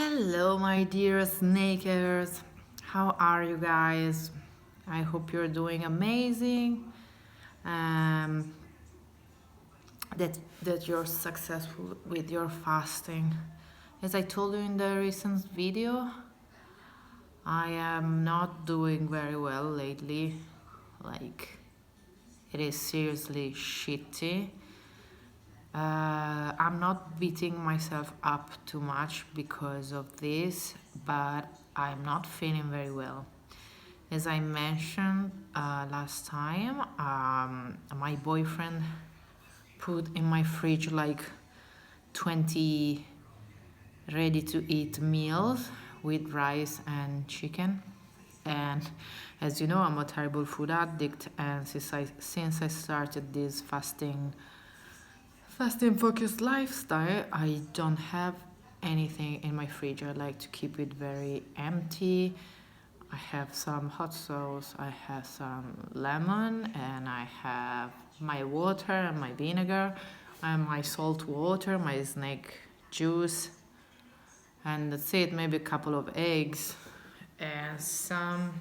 Hello, my dear snakers. How are you guys? I hope you're doing amazing. Um, that you're successful with your fasting. As I told you in the recent video, I am not doing very well lately. Like, it is seriously shitty. I'm not beating myself up too much because of this, but I'm not feeling very well. As I mentioned last time, my boyfriend put in my fridge like 20 ready to eat meals with rice and chicken. And as you know, I'm a terrible food addict, and since I started this fasting focused lifestyle, I don't have anything in my fridge. I like to keep it very empty. I have some hot sauce, I have some lemon, and I have my water and my vinegar, and my salt water, my snake juice, and that's it. Maybe a couple of eggs and some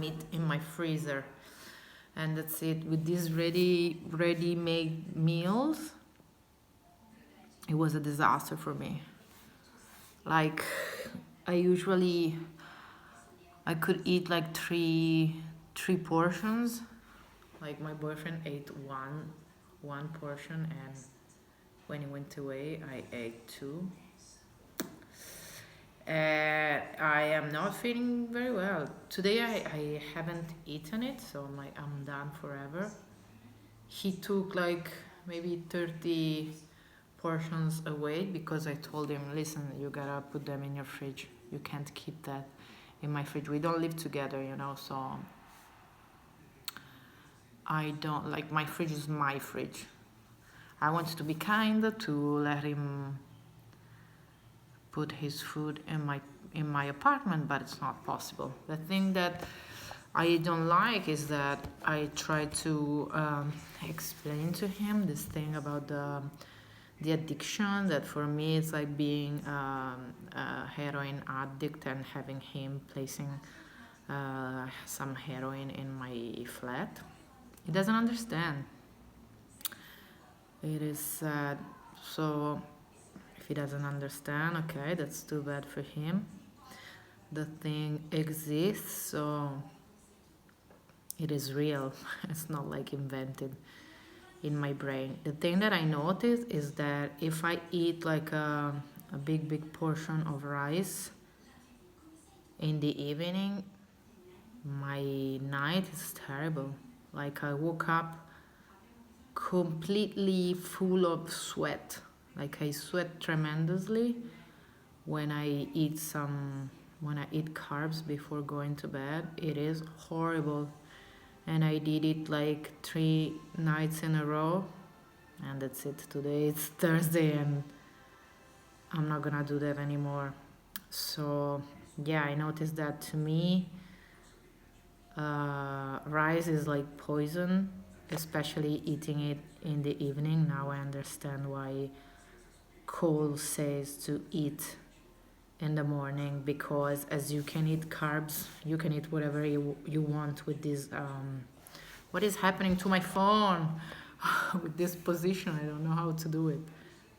meat in my freezer, and that's it. With these ready made meals, it was a disaster for me. Like, I usually I could eat like three portions. Like, my boyfriend ate one portion, and when he went away I ate two. I am not feeling very well today. I haven't eaten it, so I'm done forever. He took like maybe 30 portions away because I told him, listen, you gotta put them in your fridge. You can't keep that in my fridge. We don't live together, so I don't like, my fridge is my fridge. I wanted to be kind to let him put his food in my apartment, but it's not possible. The thing that I don't like is that I try to explain to him this thing about the addiction, that for me it's like being a heroin addict and having him placing some heroin in my flat. He doesn't understand. It is sad. So if he doesn't understand, okay, that's too bad for him. The thing exists, so it is real. It's not like invented in my brain. The thing that I noticed is that if I eat like a big portion of rice in the evening, my night is terrible. Like, I woke up completely full of sweat. Like, I sweat tremendously when I eat carbs before going to bed. It is horrible. And I did it like 3 nights in a row, and that's it. Today it's Thursday, and I'm not gonna do that anymore. So yeah, I noticed that to me, rice is like poison, especially eating it in the evening. Now I understand why Cole says to eat in the morning, because as you can eat carbs, you can eat whatever you want with this. What is happening to my phone? With this position, I don't know how to do it.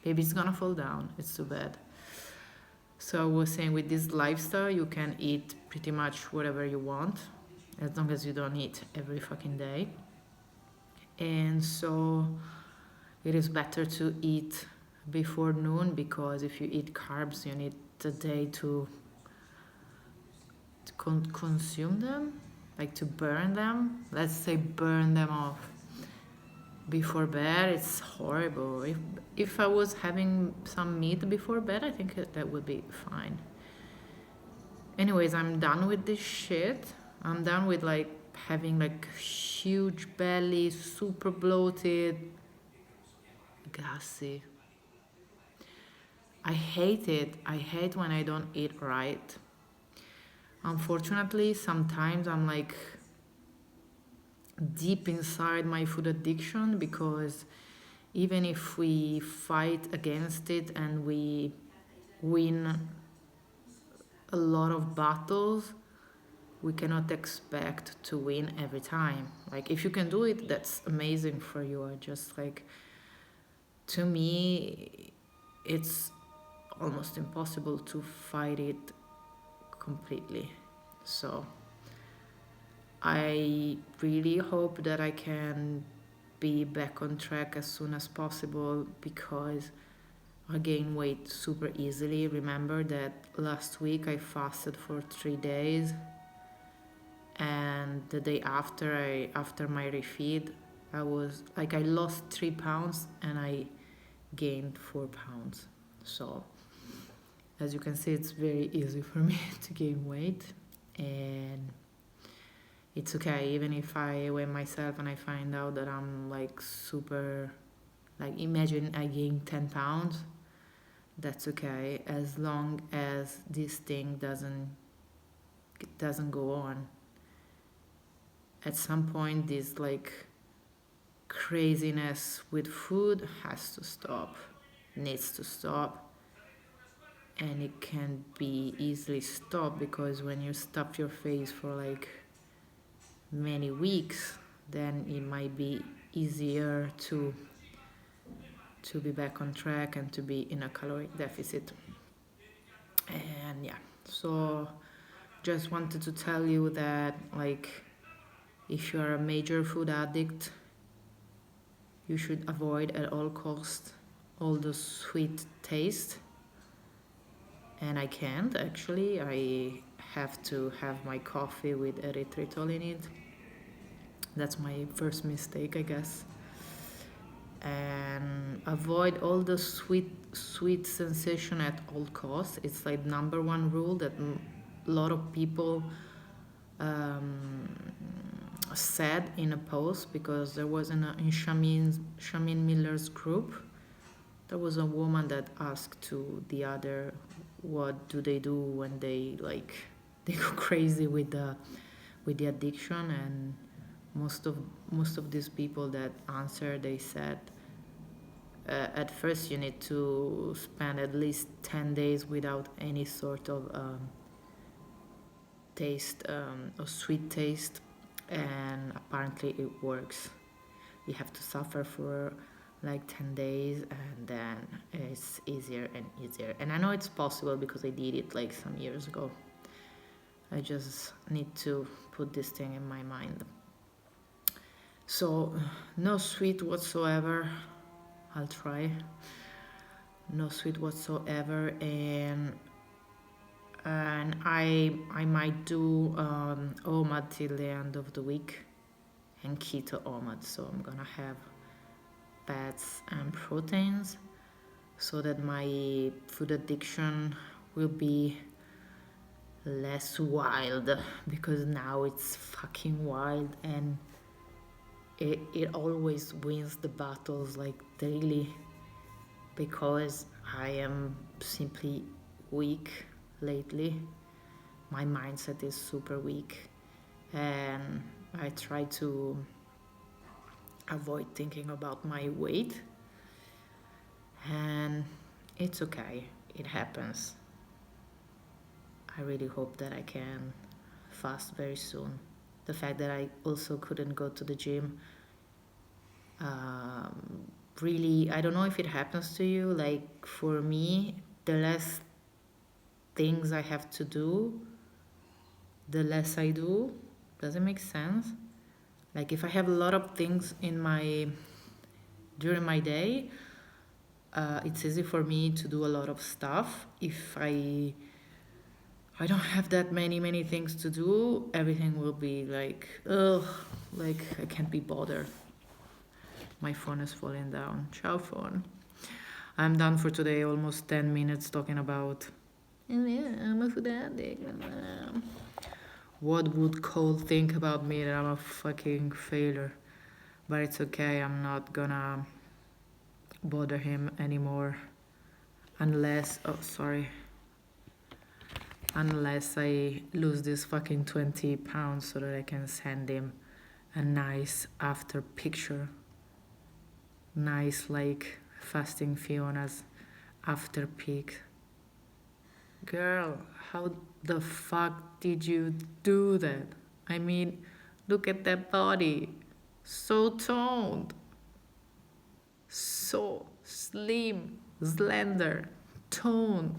Maybe it's gonna fall down. It's too bad. So I was saying, with this lifestyle, you can eat pretty much whatever you want, as long as you don't eat every fucking day. And so it is better to eat before noon, because if you eat carbs, you need the day to consume them, like to burn them. Let's say burn them off before bed. It's horrible. If I was having some meat before bed, I think that would be fine. Anyways, I'm done with this shit. I'm done with like having like huge belly, super bloated, gassy. I hate it. I hate when I don't eat right. Unfortunately, sometimes I'm like deep inside my food addiction, because even if we fight against it and we win a lot of battles, we cannot expect to win every time. Like, if you can do it, that's amazing for you. I just like, to me, it's almost impossible to fight it completely. So I really hope that I can be back on track as soon as possible, because I gain weight super easily. Remember that last week I fasted for 3 days, and the day after my refeed, I was like, I lost 3 pounds and I gained 4 pounds. So as you can see, it's very easy for me to gain weight, and it's okay. Even if I weigh myself and I find out that I'm like super, like, imagine I gain 10 pounds, that's okay, as long as this thing doesn't go on. At some point, this like craziness with food has to stop, needs to stop, and it can be easily stopped, because when you stuff your face for like many weeks, then it might be easier to be back on track and to be in a caloric deficit. And yeah, so just wanted to tell you that, like, if you are a major food addict, you should avoid at all costs all the sweet taste. And I can't actually. I have to have my coffee with erythritol in it. That's my first mistake, I guess. And avoid all the sweet sensation at all costs. It's like number one rule that a lot of people um, said in a post, because there was in Shamin Miller's group, there was a woman that asked to the other, what do they do when they like they go crazy with the addiction. And most of most of these people that answered, they said, at first you need to spend at least 10 days without any sort of taste, or sweet taste, and apparently it works. You have to suffer for like 10 days, and then it's easier and easier. And I know it's possible because I did it like some years ago. I just need to put this thing in my mind. So no sweet whatsoever. I'll try. No sweet whatsoever. And I might do OMAD till the end of the week, and keto OMAD. So I'm gonna have fats and proteins, so that my food addiction will be less wild, because now it's fucking wild, and it always wins the battles like daily, because I am simply weak lately. My mindset is super weak, and I try to avoid thinking about my weight, and it's okay. It happens. I really hope that I can fast very soon. The fact that I also couldn't go to the gym, really, I don't know if it happens to you. Like, for me, the less things I have to do, the less I do. Does it make sense? Like, if I have a lot of things during my day, it's easy for me to do a lot of stuff. If I don't have that many things to do, everything will be like, ugh, like I can't be bothered. My phone is falling down. Ciao, phone. I'm done for today. Almost 10 minutes talking about, yeah, I'm a food addict. What would Cole think about me, that I'm a fucking failure? But it's okay. I'm not gonna bother him anymore, unless I lose this fucking 20 pounds, so that I can send him a nice after picture. Nice, like fasting Fiona's after pic. Girl, how the fuck did you do that? I mean, look at that body. So toned, so slim, slender, toned.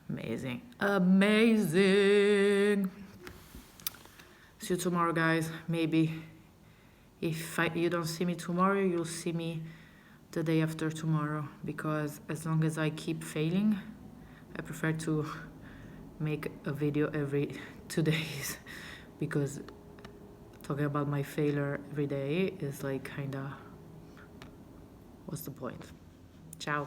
Amazing. Amazing. See you tomorrow, guys. Maybe if you don't see me tomorrow, you'll see me the day after tomorrow. Because as long as I keep failing, I prefer to make a video every 2 days. Because talking about my failure every day is like kinda, what's the point? Ciao.